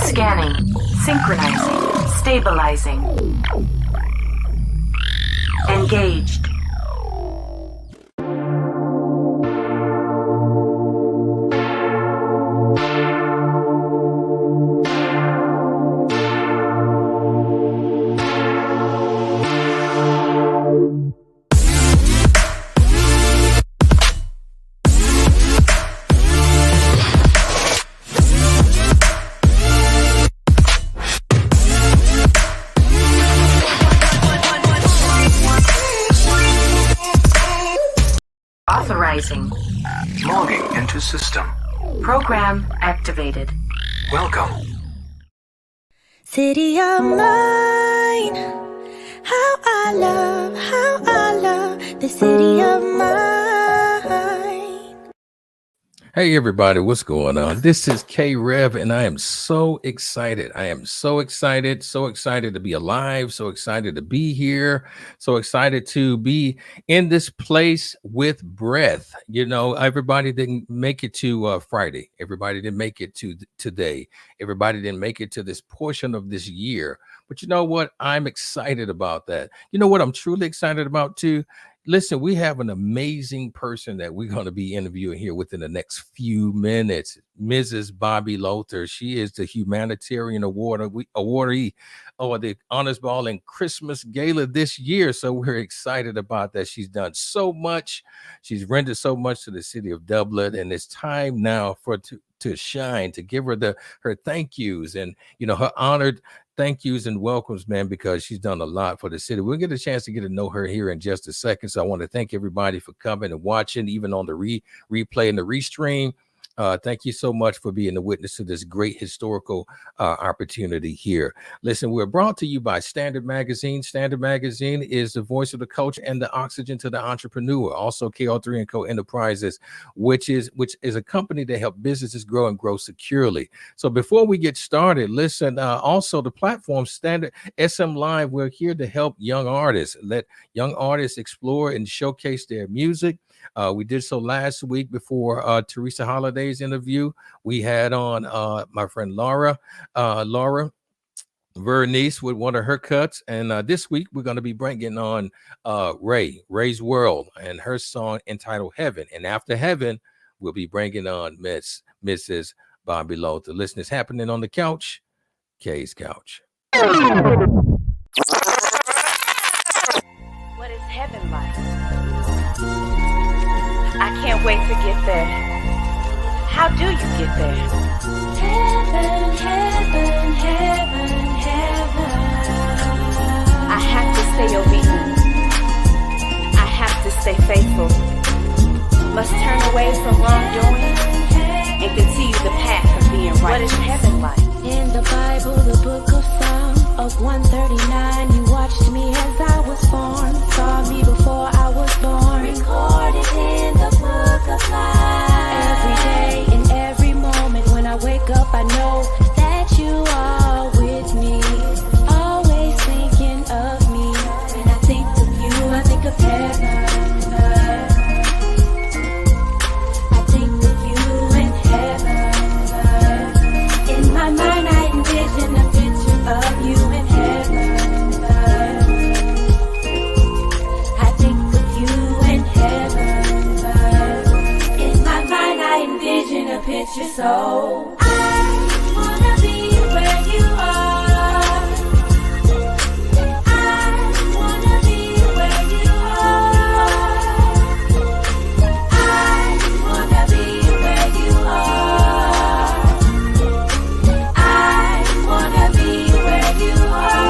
Scanning, synchronizing, stabilizing. Engaged. Authorizing. Logging into system. Program activated. Welcome. City of mine, how I love the city of mine. Hey everybody, what's going on? This is K-Rev and I am so excited. So excited to be alive, so excited to be here, so excited to be in this place with breath. You know, everybody didn't make it to Friday. Everybody didn't make it to today. Everybody didn't make it to this portion of this year. But you know what? I'm excited about that. You know what I'm truly excited about too? Listen, we have an amazing person that we're going to be interviewing here within the next few minutes, Mrs. Bobbie Lowther. She is the Humanitarian awardee of the Honors Ball and Christmas Gala this year. So we're excited about that. She's done so much. She's rendered so much to the city of Dublin, and it's time now for to shine, to give her her thank yous and, you know, her honored thank yous and welcomes, man, because she's done a lot for the city. We'll get a chance to get to know her here in just a second. So I want to thank everybody for coming and watching, even on the replay and the restream. Thank you so much for being a witness to this great historical opportunity here. Listen, we're brought to you by Standard Magazine. Standard Magazine is the voice of the coach and the oxygen to the entrepreneur. Also, KR3 & Co. Enterprises, which is a company that helps businesses grow and grow securely. So before we get started, listen, also the platform Standard SM Live, we're here to help young artists, let young artists explore and showcase their music. We did so last week before Teresa Holliday's interview. We had on my friend Laura Vernice with one of her cuts. And this week, we're going to be bringing on Ray's World and her song entitled Heaven. And after Heaven, we'll be bringing on Mrs. Bobbie Lowther. Listen, it's happening on the couch, Kay's Couch. What is heaven like? I can't wait to get there. How do you get there? Heaven, heaven, heaven, heaven. I have to stay obedient. I have to stay faithful. Must turn away from wrongdoing and continue the path of being right. What is heaven like? In the Bible, the book of Psalms of 139, you watched me as I was born, saw me before I was born, recorded in the book of life. Every day, in every moment, when I wake up, I know that you are with me, always thinking of me. When I think of you, I think of heaven. I think of you in heaven. In my mind, I envision a picture of you in heaven. I think of you in heaven. In my mind, I envision a picture, so I wanna be where you are. I wanna be where you are. I wanna be where you are. I wanna be where you are.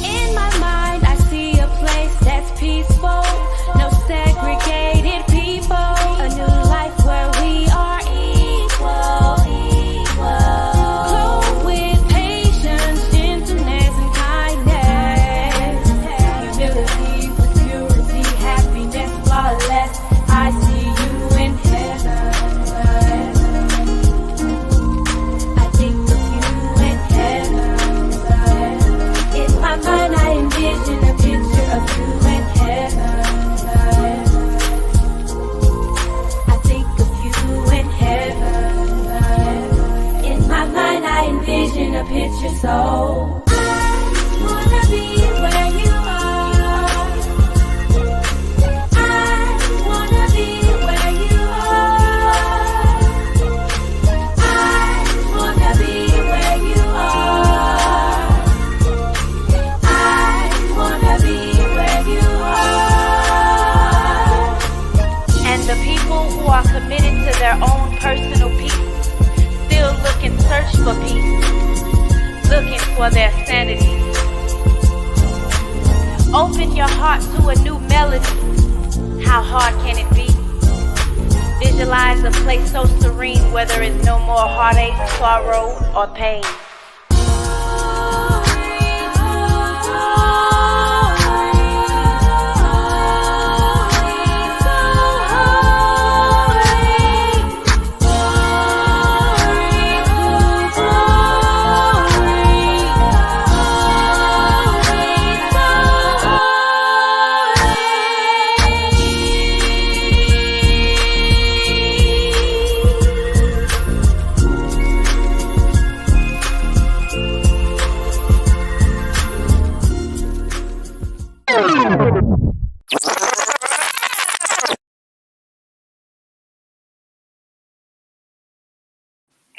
In my mind, I see a place that's peaceful, no segregated people, a new life where we are for their sanity. Open your heart to a new melody. How hard can it be? Visualize a place so serene where there is no more heartache, sorrow, or pain.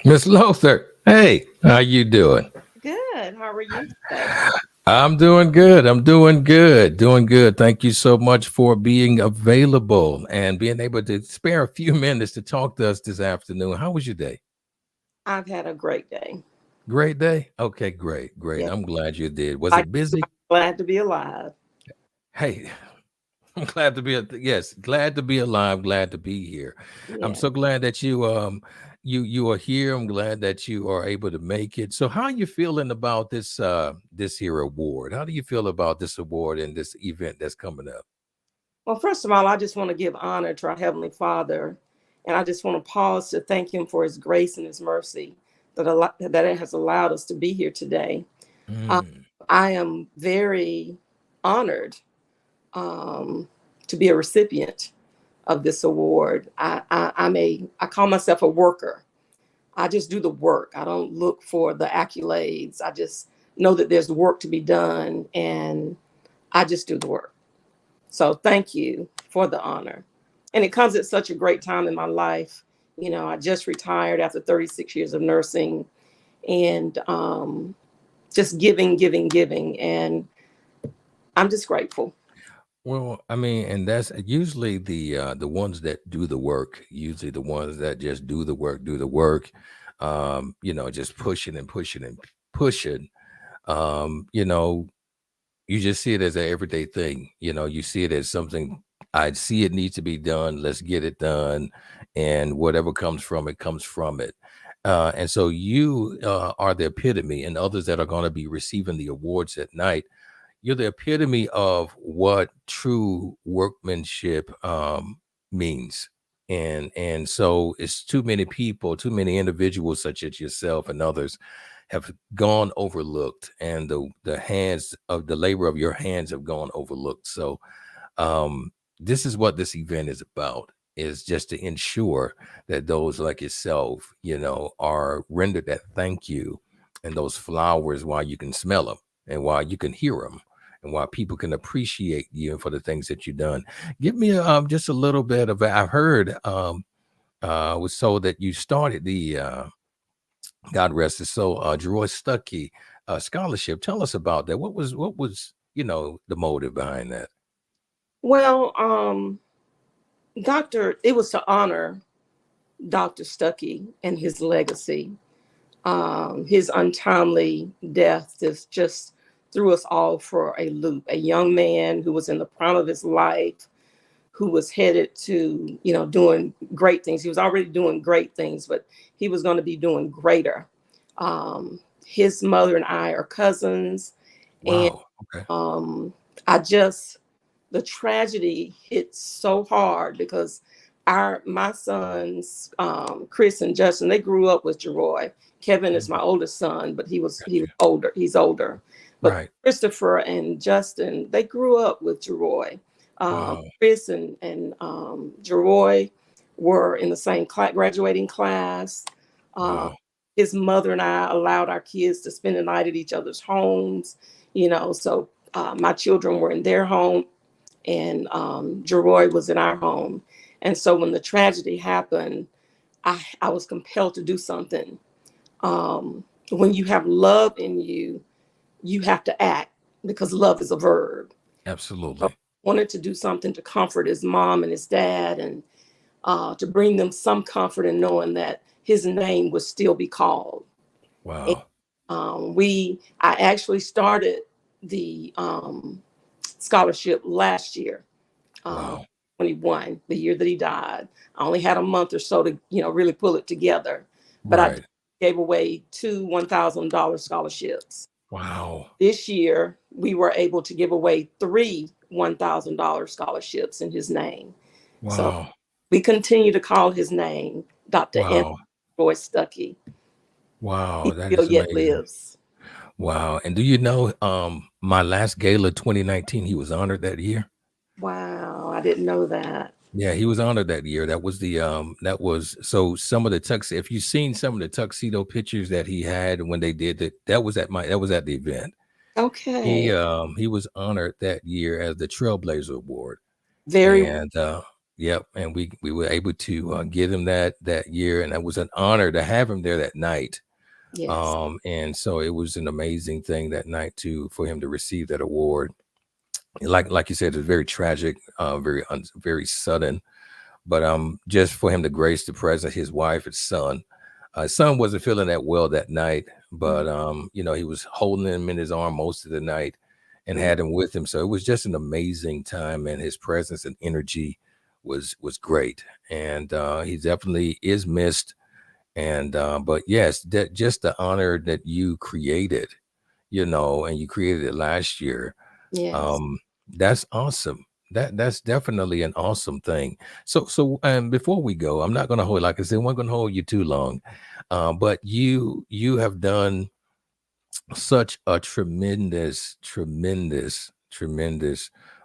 Miss Lowther, hey, how you doing? Good. How are you today? I'm doing good. I'm doing good. Doing good. Thank you so much for being available and being able to spare a few minutes to talk to us this afternoon. How was your day? I've had a great day. Great day? Okay, great, great. Yeah. I'm glad you did. Was I- it busy? Glad to be alive. Hey, I'm glad to be yes, glad to be alive, glad to be here. I'm Yeah. so glad that you are here. I'm glad that you are able to make it. So how are you feeling about this here award? How do you feel about this award and this event that's coming up? Well, first of all, I just want to give honor to our Heavenly Father. And I just want to pause to thank him for his grace and his mercy that it has allowed us to be here today. Mm, I am very honored to be a recipient of this award. I call myself a worker. I just do the work. I don't look for the accolades. I just know that there's work to be done, and I just do the work. So thank you for the honor. And it comes at such a great time in my life. You know, I just retired after 36 years of nursing, and just giving. And I'm just grateful. well, I mean, and that's usually the ones that do the work, usually the ones that just do the work, just pushing and pushing and pushing. You know, you just see it as an everyday thing. You see it as something. I see it needs to be done. Let's get it done, and whatever comes from it comes from it. And so you are the epitome, and others that are going to be receiving the awards at night. You're the epitome of what true workmanship means. And so it's too many people, too many individuals such as yourself and others have gone overlooked, and the hands of the labor of your hands have gone overlooked. So this is what this event is about, is just to ensure that those like yourself, are rendered that thank you and those flowers while you can smell them and while you can hear them and while people can appreciate you for the things that you've done. Give me just a little bit of, I've heard was so that you started the God rest his soul, Jeroy Stuckey scholarship. Tell us about that. What was the motive behind that? Well, it was to honor Dr. Stuckey and his legacy. His untimely death just threw us all for a loop. A young man who was in the prime of his life, who was headed to, doing great things. He was already doing great things, but he was going to be doing greater. His mother and I are cousins. Wow. Okay. And the tragedy hit so hard because my sons, Chris and Justin, they grew up with Jeroy. Kevin is my oldest son, but he was older. He's older. But Right. Christopher and Justin, they grew up with Jeroy. Wow. Chris and Jeroy were in the same graduating class. Wow. His mother and I allowed our kids to spend the night at each other's homes. So my children were in their home, and Jeroy was in our home. And so when the tragedy happened, I was compelled to do something. When you have love in you, you have to act, because love is a verb. Absolutely. So I wanted to do something to comfort his mom and his dad, and to bring them some comfort in knowing that his name would still be called. Wow. I actually started the scholarship last year, um, Wow. 21, the year that he died. I only had a month or so to, really pull it together, but I Right. gave away two $1,000 scholarships. Wow. This year, we were able to give away three $1,000 scholarships in his name. So Wow. we continue to call his name, Dr. M. Wow. Roy Stuckey. Wow. He That still is yet amazing. lives. Wow. And do you know, my last gala 2019, he was honored that year. Wow, I didn't know that. Yeah, he was honored that year. That was that was so some of the if you've seen some of the tuxedo pictures that he had when they did that, that was at the event. Okay, He was honored that year as the Trailblazer Award. very And yep, and we were able to get him that year, and it was an honor to have him there that night. yes, And so it was an amazing thing that night too for him to receive that award. Like you said, it's very tragic, very sudden, but just for him to grace the presence, his wife, his son. His son wasn't feeling that well that night, mm, but he was holding him in his arm most of the night and mm, had him with him. So it was just an amazing time, and his presence and energy was great. And he definitely is missed. And but yes, that just the honor that you created, and you created it last year. yes. Um, that's awesome. That's definitely an awesome thing. So before we go, I'm not gonna hold, like I said, I'm not gonna hold you too long. But you have done such a tremendous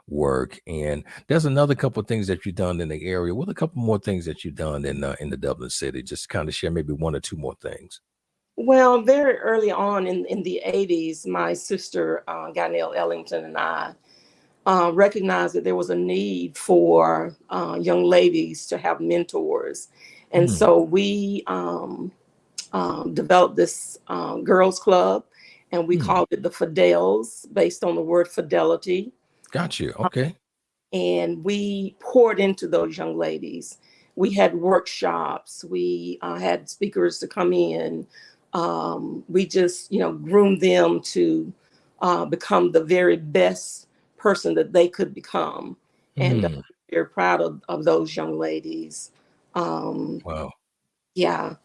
work. And there's another couple of things that you've done in the area. What a couple more things that you've done in the Dublin city? Just kind of share maybe one or two more things. Well, very early on in the 80s, my sister, Ganelle Ellington, and I recognized that there was a need for young ladies to have mentors. And Mm, so we developed this girls club, and we mm, called it the Fidels, based on the word fidelity. got you. Okay. And we poured into those young ladies. We had workshops. We had speakers to come in. We just, groomed them to become the very best person that they could become. And Mm, very proud of those young ladies. Um, wow. yeah.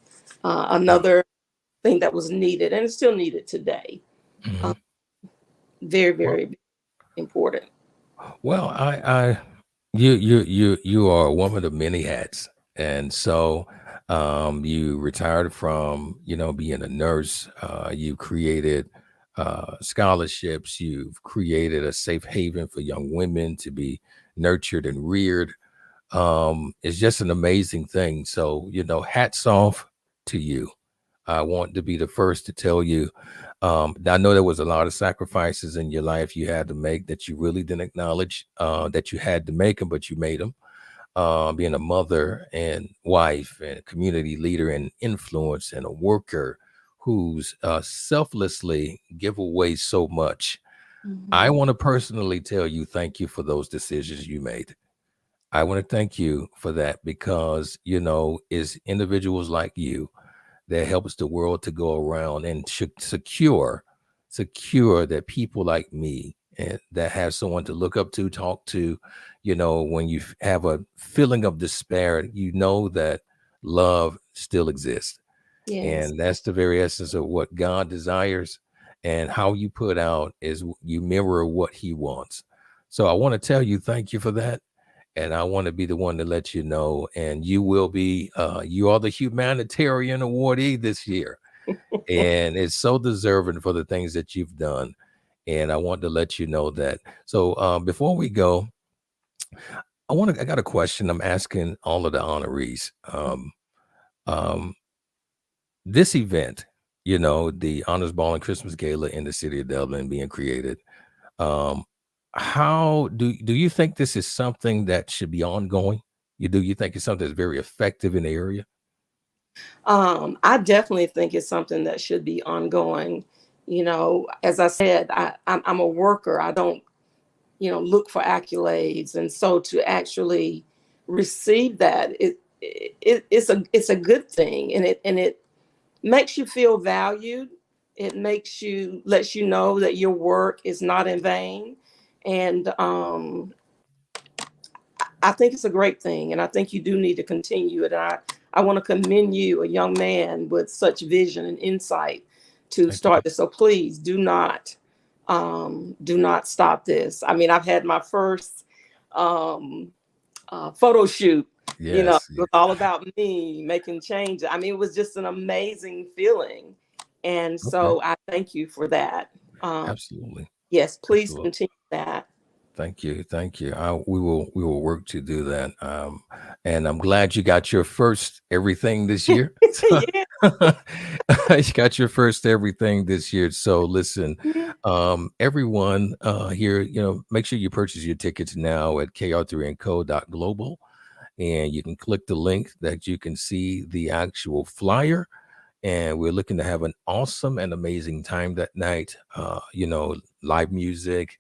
Wow. Another thing that was needed, and it's still needed today. Uh, Mhm. very, Well, very important. well, you are a woman of many hats, and so you retired from being a nurse. You created scholarships. You've created a safe haven for young women to be nurtured and reared. It's just an amazing thing. So hats off to you. I want to be the first to tell you. I know there was a lot of sacrifices in your life you had to make that you really didn't acknowledge that you had to make them, but you made them. Being a mother and wife and a community leader and influence and a worker who's selflessly give away so much. I Mhm. want to personally tell you thank you for those decisions you made. I want to thank you for that because, it's individuals like you that helps the world to go around and should secure that people like me and that have someone to look up to, talk to, when you have a feeling of despair, that love still exists. Yes. And that's the very essence of what God desires. And how you put out is you mirror what he wants. So I want to tell you, thank you for that. And I want to be the one to let you know. And you will be, you are the humanitarian awardee this year. And it's so deserving for the things that you've done. And I want to let you know that. So before we go, I got a question I'm asking all of the honorees. Um, this event, the Honors Ball and Christmas Gala in the city of Dublin being created. Um, how do you think this is something that should be ongoing? You think it's something that's very effective in the area? I definitely think it's something that should be ongoing. As I said, I'm a worker. I don't, look for accolades, and so to actually receive that, it's a good thing, and it makes you feel valued. It lets you know that your work is not in vain. And I think it's a great thing. And I think you do need to continue it. And I want to commend you, a young man with such vision and insight, to start this. So please do not stop this. I mean, I've had my first photo shoot. You know, Yes. it was all about me making changes. I mean, it was just an amazing feeling. And so I thank you for that. Absolutely. Yes, please Absolutely. continue that. Thank you. Thank you. We will work to do that. And I'm glad you got your first everything this year. So- Yeah. you got your first everything this year. So listen, everyone here, make sure you purchase your tickets now at kr3andco.global. And you can click the link that you can see the actual flyer. And we're looking to have an awesome and amazing time that night. Live music,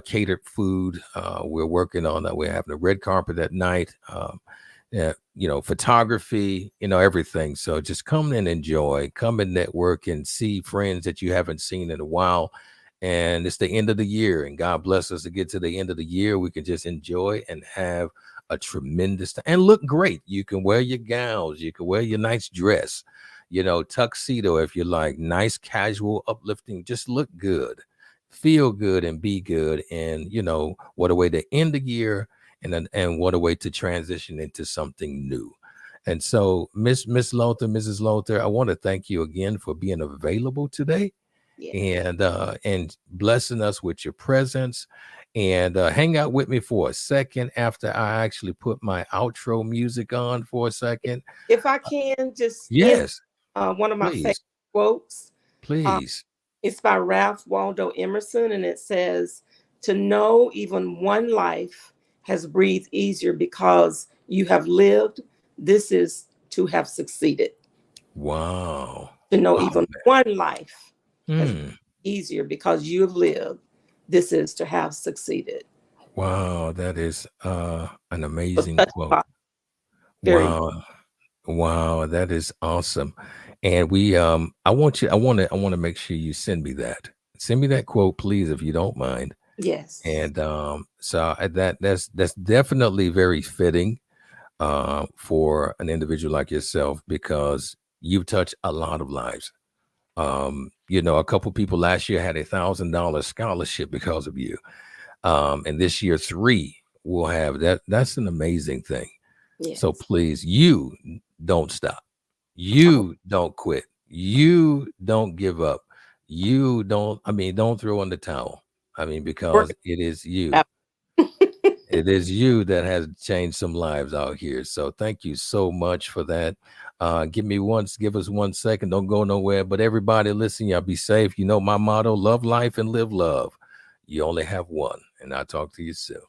catered food. We're working on that. We're having a red carpet that night. Photography, everything. So just come and enjoy, come and network and see friends that you haven't seen in a while. And it's the end of the year, and God bless us to get to the end of the year. We can just enjoy and have a tremendous time and look great. You can wear your gowns, you can wear your nice dress, tuxedo if you like, nice, casual, uplifting, just look good, feel good, and be good. And what a way to end the year, and what a way to transition into something new. And so, Mrs. Lowther, I want to thank you again for being available today. Yeah. And blessing us with your presence, and hang out with me for a second after I actually put my outro music on for a second. If I can just Yes, one of my favorite please, quotes. please. It's by Ralph Waldo Emerson, and it says, "To know even one life has breathed easier because you have lived. This is to have succeeded." Wow. To know Oh, even one life has man. breathed easier because you have lived. This is to have succeeded. Wow, that is an So amazing touch quote. spot, very important. Wow. Wow, that is awesome. And I want to make sure you send me that. Send me that quote, please, if you don't mind. Yes. And that's definitely very fitting for an individual like yourself, because you've touched a lot of lives. A couple people last year had $1,000 scholarship because of you. And this year 3 will have that. That's an amazing thing. So Yes. please, you don't stop. You don't quit. You don't give up. Don't throw in the towel. Because Work it is you. out. It is you that has changed some lives out here. So thank you so much for that. Give us 1 second. Don't go nowhere. But everybody, listen, y'all be safe. You know my motto: love life and live love. You only have one. And I'll talk to you soon.